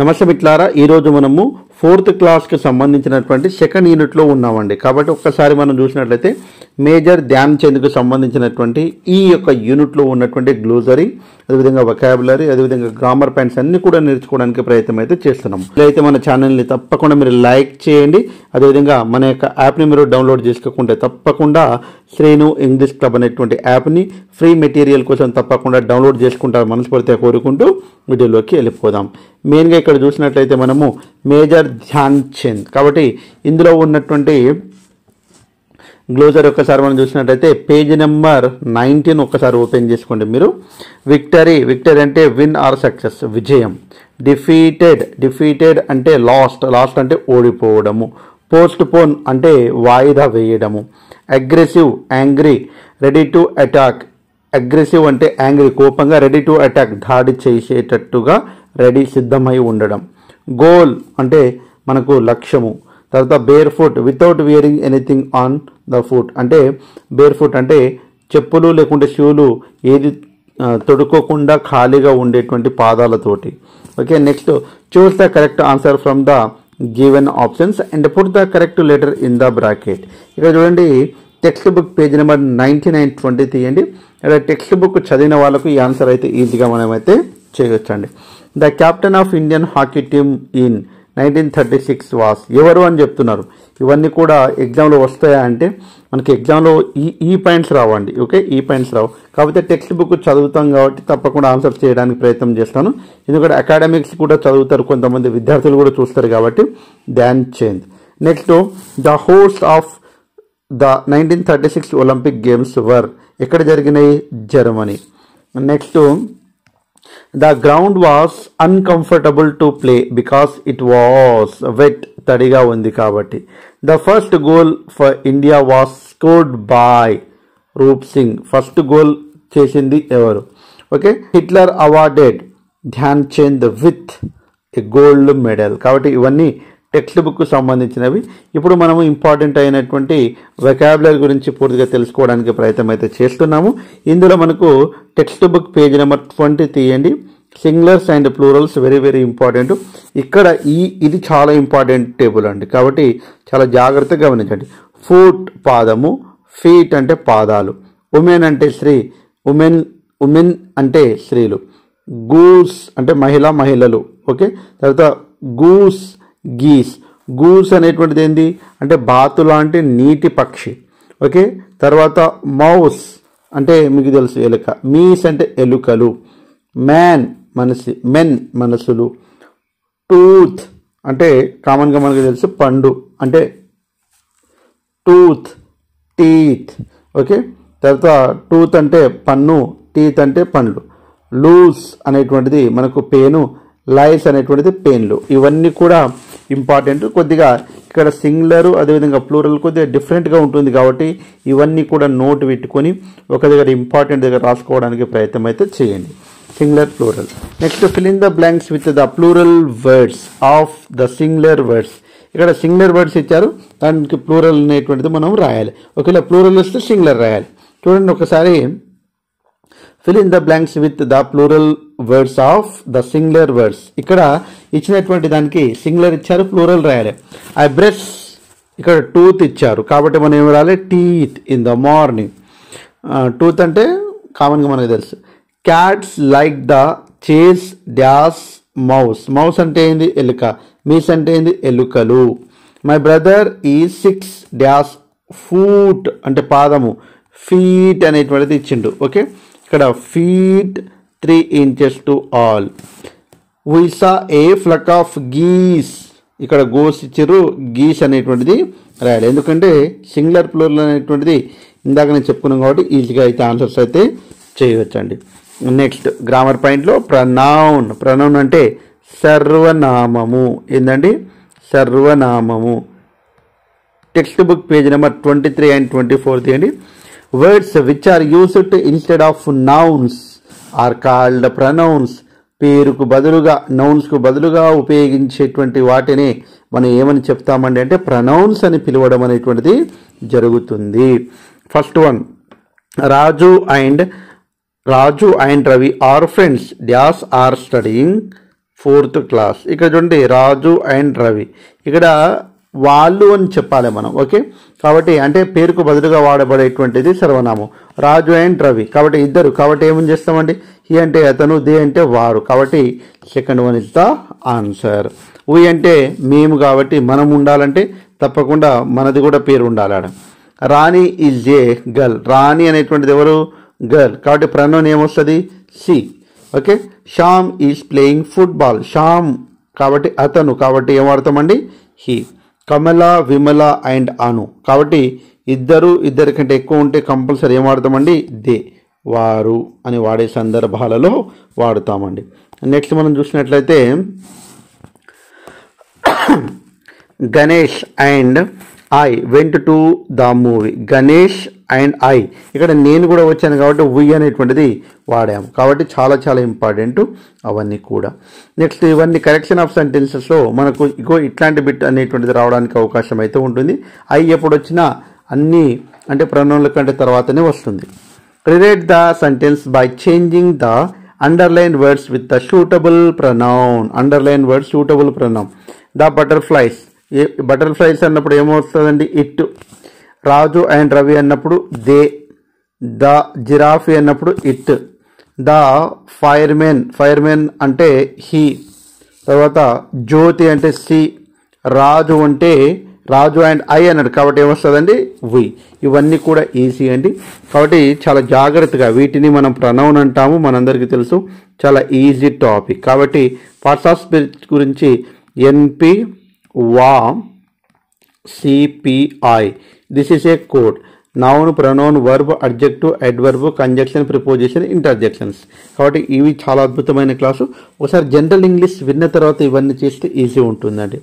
నమస్తే మిత్రులారా, ఈరోజు మనము 4th క్లాస్కి సంబంధించినటువంటి సెకండ్ యూనిట్లో ఉన్నామండి. కాబట్టి ఒక్కసారి మనం చూసినట్లయితే మేజర్ ధ్యాన్ చంద్కు సంబంధించినటువంటి ఈ యొక్క యూనిట్లో ఉన్నటువంటి గ్లోజరీ, అదేవిధంగా వొకాబులరీ, అదేవిధంగా గ్రామర్ పాయింట్స్ అన్ని కూడా నేర్చుకోవడానికి ప్రయత్నం అయితే చేస్తున్నాం. అయితే మన ఛానల్ని తప్పకుండా మీరు లైక్ చేయండి. అదేవిధంగా మన యొక్క యాప్ని మీరు డౌన్లోడ్ చేసుకోకుంటే తప్పకుండా శ్రేణు ఇంగ్లీష్ క్లబ్ అనేటువంటి యాప్ని ఫ్రీ మెటీరియల్ కోసం తప్పకుండా డౌన్లోడ్ చేసుకుంటారు మనస్ఫూర్తిగా కోరుకుంటూ వీడియోలోకి వెళ్ళిపోదాం. మెయిన్గా ఇక్కడ చూసినట్లయితే మనము మేజర్ ధ్యాన్ చంద్, కాబట్టి ఇందులో ఉన్నటువంటి గ్లోజర్ ఒక్కసారి మనం చూసినట్లయితే పేజ్ నెంబర్ 19 ఒక్కసారి ఓపెన్ చేసుకోండి మీరు. విక్టరీ అంటే విన్ ఆర్ సక్సెస్, విజయం. డిఫీటెడ్ అంటే లాస్ట్ అంటే ఓడిపోవడము. పోస్ట్ పోన్ అంటే వాయిదా వేయడము. Aggressive, angry, ready to attack. Aggressive అంటే యాంగ్రీ, కోపంగా, రెడీ టు అటాక్, దాడి చేసేటట్టుగా రెడీ, సిద్ధమై ఉండడం. గోల్ అంటే మనకు లక్ష్యము. తర్వాత bare foot, without wearing anything on the foot, అంటే బేర్ ఫుట్ అంటే చెప్పులు లేకుంటే షూలు ఏది తొడుకోకుండా ఖాళీగా ఉండేటువంటి పాదాలతోటి. Okay, next choose the correct answer from the given options and put the correct letter in the bracket. ఇక్కడ చూడండి, టెక్స్ట్ బుక్ పేజ్ నెంబర్ 99-20 తీయండి. ఇక్కడ టెక్స్ట్ బుక్ చదివిన వాళ్ళకు ఈ ఆన్సర్ అయితే ఈజీగా మనమైతే చేయొచ్చండి. The captain of Indian hockey team in 1936 was, ఎవరు అని చెప్తున్నారు. ఇవన్నీ కూడా ఎగ్జామ్లో వస్తాయా అంటే మనకి ఎగ్జామ్లో ఈ పాయింట్స్ రావండి. ఓకే, ఈ పాయింట్స్ రావు. కాకపోతే టెక్స్ట్ బుక్ చదువుతాం కాబట్టి తప్పకుండా ఆన్సర్ చేయడానికి ప్రయత్నం చేస్తాను. ఎందుకంటే అకాడమిక్స్ కూడా చదువుతారు, కొంతమంది విద్యార్థులు కూడా చూస్తారు కాబట్టి. Dhyan Chand. Next, the host of the 1936 Olympic games were, ఎక్కడ జరిగినాయి? Germany. Next, the ground was uncomfortable to play because it was wet, తడిగా ఉంది కాబట్టి. The first goal for India was scored by Roop Singh, first goal చేసింది ఎవరు? Okay, Hitler awarded Dhyan Chand with a gold medal. కాబట్టి ఇవన్నీ text book సంబంధించినవి. ఇప్పుడు మనము ఇంపార్టెంట్ అయినటువంటి వొకాబులరీ గురించి పూర్తిగా తెలుసుకోవడానికి ప్రయత్నం అయితే చేస్తున్నాము. ఇందులో మనకు టెక్స్ట్ బుక్ పేజ్ నెంబర్ 20 తీయండి. Singulars and plurals very very important. ఇక్కడ ఇది చాలా ఇంపార్టెంట్ టేబుల్ అండి, కాబట్టి చాలా జాగ్రత్తగా గమనించండి. ఫుట్ పాదము, ఫీట్ అంటే పాదాలు, ఉమెన్ అంటే స్త్రీ, ఉమెన్ అంటే స్త్రీలు, గూస్ అంటే మహిళలు. ఓకే, తర్వాత గూస్ అనేటువంటిది ఏంది అంటే బాతు లాంటి నీటి పక్షి. ఓకే, తర్వాత మౌస్ అంటే మీకు తెలుసు ఎలుక, మీస్ అంటే ఎలుకలు, మెన్ మనసులు, టూత్ అంటే కామన్గా మనకు తెలుసు పండు అంటే టీత్. ఓకే, తర్వాత టూత్ అంటే పన్ను, టీత్ అంటే పండ్లు. లూస్ అనేటువంటిది మనకు పేను, లైస్ అనేటువంటిది పెయిన్లు. ఇవన్నీ కూడా ఇంపార్టెంట్. కొద్దిగా ఇక్కడ సింగులర్ అదేవిధంగా ప్లూరల్ కొద్దిగా డిఫరెంట్గా ఉంటుంది కాబట్టి ఇవన్నీ కూడా నోట్ పెట్టుకొని ఒక దగ్గర ఇంపార్టెంట్ దగ్గర రాసుకోవడానికి ప్రయత్నం అయితే చేయండి. Singular, plural. Next, fill in the blanks with the plural words of the singular words. ఇక్కడ సింగులర్ వర్డ్స్ ఇచ్చారు, దానికి ప్లూరల్ అనేటువంటిది మనం రాయాలి. ఒకవేళ ప్లూరల్ వస్తే సింగులర్ రాయాలి. చూడండి ఒకసారి, fill in the blanks with the plural words of the singular words. ఇక్కడ ఇచ్చినటువంటి దానికి సింగులర్ ఇచ్చారు, ప్లూరల్ రాయాలి. ఐ బ్రష్, ఇక్కడ టూత్ ఇచ్చారు కాబట్టి మనం ఏమి రాయాలి? Teeth in the morning. Tooth అంటే కామన్గా మనకు తెలుసు. క్యాట్స్ లైక్ ద చేస్ డాష్ మౌస్ అంటే ఏంది? ఎలుక. మీస్ అంటే ఏంది? ఎలుకలు. మై బ్రదర్ ఈ 6 డాష్ ఫూట్ అంటే పాదము, ఫీట్ అనేటువంటిది ఇచ్చిండు. ఓకే, ఇక్కడ feet 3 inches to all. we saw a flock of geese, ఇక్కడ గోస్ ఇచ్చారు, గీస్ అనేటువంటిది రాయాలి. ఎందుకంటే సింగులర్ ప్లూరల్ అనేటువంటిది ఇందాక నేను చెప్పుకున్నాం కాబట్టి ఈజీగా అయితే ఆన్సర్స్ అయితే చేయవచ్చండి. నెక్స్ట్, గ్రామర్ పాయింట్లో ప్రనౌన్ అంటే సర్వనామము. ఏంటండి? సర్వనామము. Text book page number 23 and 24 తీయండి. Words which are used instead of nouns are called pronouns. పేరుకు బదులుగా, నౌన్స్కు బదులుగా ఉపయోగించేటువంటి వాటిని మనం ఏమని చెప్తామండి అంటే ప్రనౌన్స్ అని పిలవడం అనేటువంటిది జరుగుతుంది. First one, Raju and Raju and Ravi are friends. Dash are studying 4th class. ఇక్కడ చూడండి రాజు అండ్ రవి, ఇక్కడ వాళ్ళు అని చెప్పాలి మనం. ఓకే, కాబట్టి అంటే పేరుకు బదులుగా వాడబడేటువంటిది సర్వనామం. రాజు అండ్ రవి కాబట్టి ఇద్దరు, కాబట్టి ఏమని చేస్తామండి, హీ అంటే అతను, దే అంటే వారు, కాబట్టి second one is the answer. We అంటే మేము, కాబట్టి మనం ఉండాలంటే తప్పకుండా మనది కూడా పేరు ఉండాలి ఆడ. రాణి ఈజ్ ఏ గర్ల్, రాణి అనేటువంటిది ఎవరు, గర్ల్, కాబట్టి ప్రనౌన్ ఏమొస్తుంది, she. Okay, Shyam is playing football, Shyam కాబట్టి అతను, కాబట్టి ఏం వాడతామండి, హీ. కమల, విమల అండ్ అను, కాబట్టి ఇద్దరి కంటే ఎక్కువ ఉంటే కంపల్సరీ ఏం వాడతామండి, దే, వారు అని వాడే సందర్భాలలో వాడుతామండి. నెక్స్ట్ మనం చూసినట్లయితే Ganesh and I went to the movie, Ganesh and I, ఇక్కడ నేను కూడా వచ్చాను కాబట్టి వి అనేటువంటిది వాడాము, కాబట్టి చాలా చాలా ఇంపార్టెంట్ అవన్నీ కూడా. నెక్స్ట్ ఇవన్నీ కరెక్షన్ ఆఫ్ సెంటెన్సెస్లో మనకు ఇగో ఇట్లాంటి బిట్ అనేటువంటిది రావడానికి అవకాశం అయితే ఉంటుంది. ఐ ఎప్పుడు వచ్చినా అన్నీ అంటే ప్రనౌన్ల కంటే తర్వాతనే వస్తుంది. Relate the sentence by changing the underline words with the suitable pronoun, underline word suitable pronoun. The butterflies, butterflies అన్నప్పుడు ఏమవుతుందండి, ఇట్. రాజు అండ్ రవి అన్నప్పుడు దే. ద జిరాఫీ అన్నప్పుడు ఇట్. ద ఫైర్మెన్ అంటే హీ. తర్వాత జ్యోతి అంటే సి. రాజు అంటే రాజు అండ్ ఐ అన్నాడు కాబట్టి ఏమొస్తుందండి, వి. ఇవన్నీ కూడా ఈజీ అండి, కాబట్టి చాలా జాగ్రత్తగా వీటిని మనం ప్రనౌన్ అంటాము, మనందరికీ తెలుసు, చాలా ఈజీ టాపిక్. కాబట్టి పార్ట్స్ ఆఫ్ స్పీచ్ గురించి ఎన్పి, వా, CPI, this is a code. Noun, pronoun, verb, adjective, adverb, conjunction, preposition, interjections. కాబట్టి ఇవి చాలా అద్భుతమైన క్లాసు. ఒకసారి జనరల్ ఇంగ్లీష్ విన్న తర్వాత ఇవన్నీ చేస్తే ఈజీ ఉంటుందండి.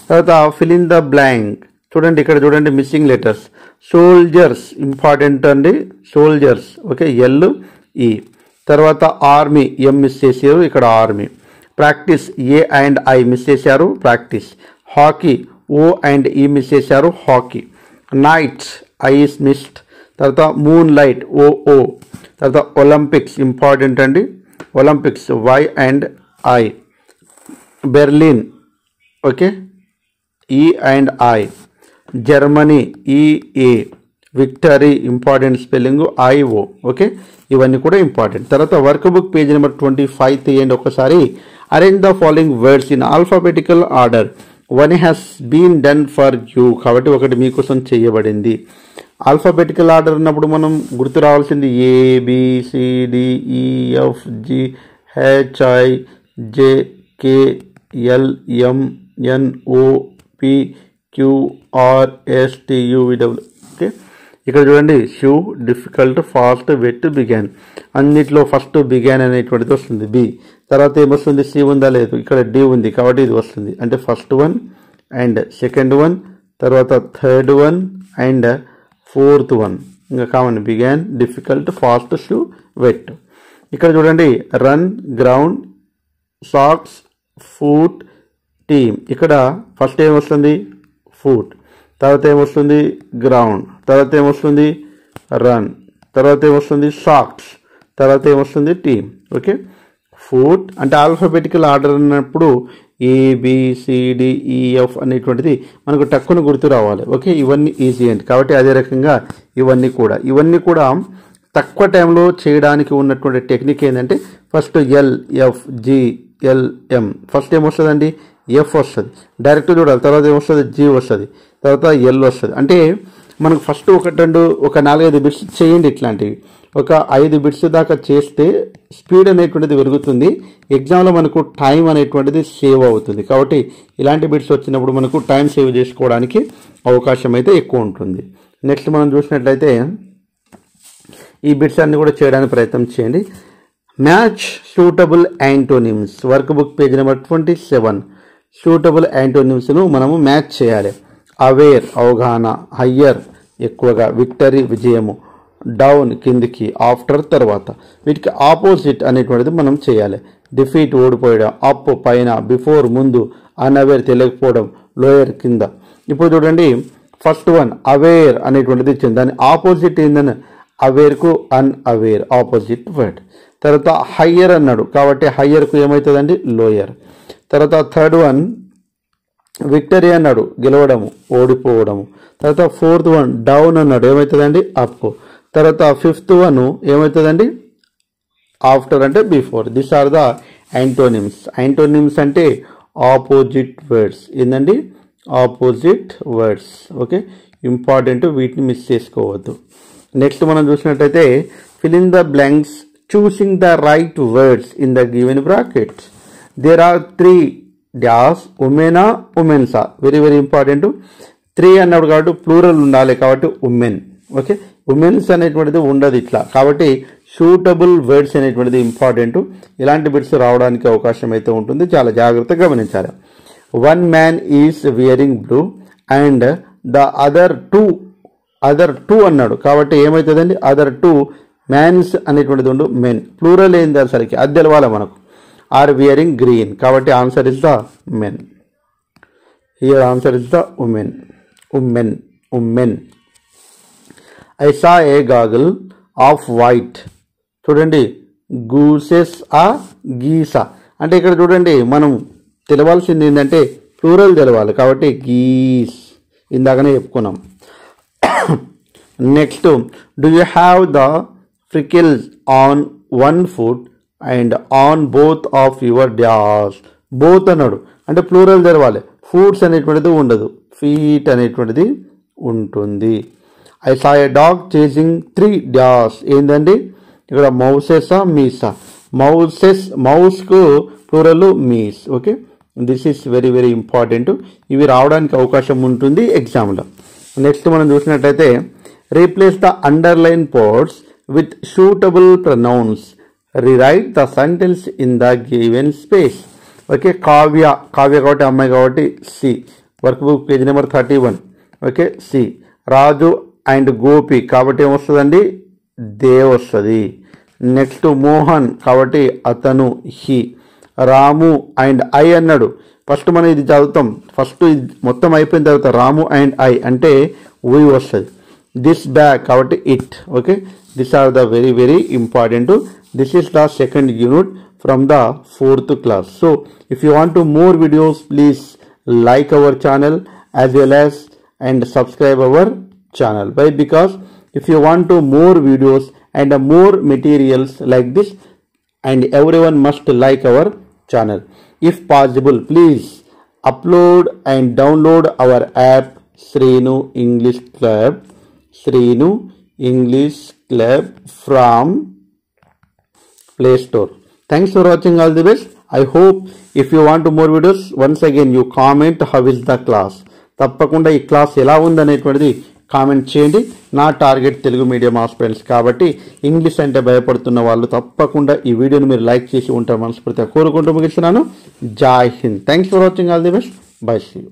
తర్వాత ఫిల్ ఇన్ ద బ్లాంక్, చూడండి ఇక్కడ చూడండి మిస్సింగ్ లెటర్స్. సోల్జర్స్ ఇంపార్టెంట్ అండి, సోల్జర్స్. Okay, L E. తర్వాత ఆర్మీ, ఎం మిస్ చేశారు, ఇక్కడ army. Practice, A and I miss చేశారు, practice. Hockey, O and E miss చేశారు, hockey. Nights, I is missed. తర్వాత మూన్ లైట్, ఓ. తర్వాత Olympics important అండి, Olympics, Y and I. Berlin, okay, E and I. Germany, E A. Victory important spelling, I O. Okay, ఇవన్నీ కూడా important. తర్వాత work book page number 25 తీయండి ఒకసారి. Arrange the following words in alphabetical order. One has been done for you, కాబట్టి ఒకటి మీకోసం చేయబడింది. Alphabetical order అన్నప్పుడు మనం గుర్తు రావాల్సింది ABCDEFG HIJKLMNOPQRSTUV. ఓకే, ఇక్కడ చూడండి shoe, difficult, fast, wet, began. అన్నిట్లో ఫస్ట్ బిగాన్ అనేటువంటిది వస్తుంది, బి. తర్వాత ఏమొస్తుంది, సి ఉందా లేదు, ఇక్కడ డి ఉంది కాబట్టి ఇది వస్తుంది, అంటే first one and second one, తర్వాత third one and fourth one. ఇంకా common began, difficult, fast, shoe, wet. ఇక్కడ చూడండి run, ground, socks, foot, team. ఇక్కడ ఫస్ట్ ఏమొస్తుంది, ఫుట్. తర్వాత ఏమొస్తుంది, గ్రౌండ్. తర్వాత ఏమొస్తుంది, రన్. తర్వాత ఏమొస్తుంది, సాక్స్. తర్వాత ఏమొస్తుంది, టీమ్. ఓకే, ఫుట్ అంటే ఆల్ఫాబెటికల్ ఆర్డర్ అన్నప్పుడు ABCDEF అనేటువంటిది మనకు టక్కున గుర్తు రావాలి. ఓకే, ఇవన్నీ ఈజీ అండి, కాబట్టి అదే రకంగా ఇవన్నీ కూడా తక్కువ టైంలో చేయడానికి ఉన్నటువంటి టెక్నిక్ ఏంటంటే ఫస్ట్ LFGLM. ఫస్ట్ ఏమొస్తుందండి, ఎఫ్ వస్తుంది, డైరెక్ట్ చూడాలి. తర్వాత ఏమొస్తుంది, జీ వస్తుంది, తర్వాత ఎల్ వస్తుంది. అంటే మనకు ఫస్ట్ ఒక 4-5 బిట్స్ చేయండి, ఇట్లాంటివి ఒక 5 బిట్స్ దాకా చేస్తే స్పీడ్ అనేటువంటిది పెరుగుతుంది, ఎగ్జామ్లో మనకు టైం అనేటువంటిది సేవ్ అవుతుంది. కాబట్టి ఇలాంటి బిట్స్ వచ్చినప్పుడు మనకు టైం సేవ్ చేసుకోవడానికి అవకాశం అయితే ఎక్కువ ఉంటుంది. నెక్స్ట్ మనం చూసినట్లయితే ఈ బిట్స్ అన్ని కూడా చేయడానికి ప్రయత్నం చేయండి. Match suitable antonyms, work book page number 27. Suitable యాంటోనిమ్స్ను మనము మ్యాచ్ చేయాలి. అవేర్ అవగాహన, హయ్యర్ ఎక్కువగా, విక్టరీ విజయము, డౌన్ కిందికి, ఆఫ్టర్ తర్వాత. వీటికి ఆపోజిట్ అనేటువంటిది మనం చేయాలి. డిఫీట్ ఓడిపోయడం, అప్ పైన, బిఫోర్ ముందు, అన్అవేర్ తెలియకపోవడం, లోయర్ కింద. ఇప్పుడు చూడండి ఫస్ట్ వన్ అవేర్ అనేటువంటిది ఇచ్చింది, దాని ఆపోజిట్ ఏందని అవేర్కు అన్అవేర్ ఆపోజిట్ వర్డ్. తర్వాత హయ్యర్ అన్నాడు కాబట్టి హయ్యర్కు ఏమవుతుందండి, లోయర్. తర్వాత థర్డ్ వన్ విక్టరీ అన్నాడు, గెలవడము, ఓడిపోవడము. తర్వాత ఫోర్త్ వన్ డౌన్ అన్నాడు, ఏమవుతుందండి, అప్. తర్వాత ఫిఫ్త్ వన్ ఏమవుతుందండి, ఆఫ్టర్ అంటే before. This are the antonyms. Antonyms అంటే ఆపోజిట్ వర్డ్స్. ఏందండి, ఆపోజిట్ వర్డ్స్. ఓకే, ఇంపార్టెంట్, వీటిని మిస్ చేసుకోవద్దు. నెక్స్ట్ మనం చూసినట్టయితే fill in the blanks choosing the right words in the given brackets. There are 3 dash womena womensa. Very very important. 3 అన్నాడు కాబట్టి plural ఉండాలి కాబట్టి ఉమెన్. ఓకే, ఉమెన్స్ అనేటువంటిది ఉండదు ఇట్లా, కాబట్టి సూటబుల్ వర్డ్స్ అనేటువంటిది ఇంపార్టెంట్. ఇలాంటి బిట్స్ రావడానికి అవకాశం అయితే ఉంటుంది, చాలా జాగ్రత్తగా గమనించాలి. 1 man is wearing blue and the other two అన్నాడు కాబట్టి ఏమవుతుందండి, అదర్ 2 మ్యాన్స్ అనేటువంటిది ఉండు, మెన్. ప్లూరల్ ఏంది అసలుకి అది తెలవాలి మనకు. ఆర్ వియరింగ్ గ్రీన్ కాబట్టి answer is the men. Here answer is the women. Women. I saw A గాగుల్ off white. చూడండి, గూసెస్ ఆ గీస అంటే ఇక్కడ చూడండి మనం తెలవాల్సింది ఏంటంటే ప్లూరల్ తెలవాలి కాబట్టి గీస్, ఇందాకనే చెప్పుకున్నాం. Next, do you have the freckles on 1 foot and on both of your dash. Both అన్నాడు అంటే ప్లూరల్ తెలవాలి, ఫుట్స్ అనేటువంటిది ఉండదు, ఫీట్ అనేటువంటిది ఉంటుంది. I saw a dog chasing 3 dash. ఏంటండి ఇక్కడ మౌసెసా మీసా? మౌస్కు plural mice. Okay, this is very very important. ఇవి రావడానికి అవకాశం ఉంటుంది ఎగ్జామ్లో. నెక్స్ట్ మనం చూసినట్టయితే replace the underlined parts with suitable pronouns. Rewrite the sentence in the given space. Okay, Kavya కాబట్టి అమ్మాయి కాబట్టి she. Work book page number 31. Okay, she. Raju and Gopi కాబట్టి ఏమొస్తుందండి, దే వస్తుంది. నెక్స్ట్ మోహన్ కాబట్టి అతను, హి. రాము అండ్ ఐ అన్నాడు, ఫస్ట్ మనం ఇది చదువుతాం, ఫస్ట్ మొత్తం అయిపోయిన తర్వాత రాము అండ్ ఐ అంటే వీ వస్తుంది. దిస్ బ్యాగ్ కాబట్టి it. Okay, this are the very very important. This is the second unit from the 4th class. So if you want to more videos, please like our channel as well as and subscribe our channel. Why? Because if you want to more videos and more materials like this, and everyone must like our channel. If possible, please upload and download our app Srinu English Club. Srinu English Club from Play Store. Thanks for watching. All the best. I hope if you want to more videos, once again you comment how is the class. తప్పకుండా ఈ class ఎలా ఉందనేటువంటిది comment చేయండి. నా target Telugu medium aspirants కాబట్టి English అంటే భయపడుతున్న వాళ్ళు తప్పకుండా ఈ వీడియోని మీరు లైక్ చేసి ఉంటారు మనస్ఫూర్తిగా కోరుకుంటూ ముగిస్తున్నాను. Jai Hind. Thanks for watching. All the best. Bye. See you.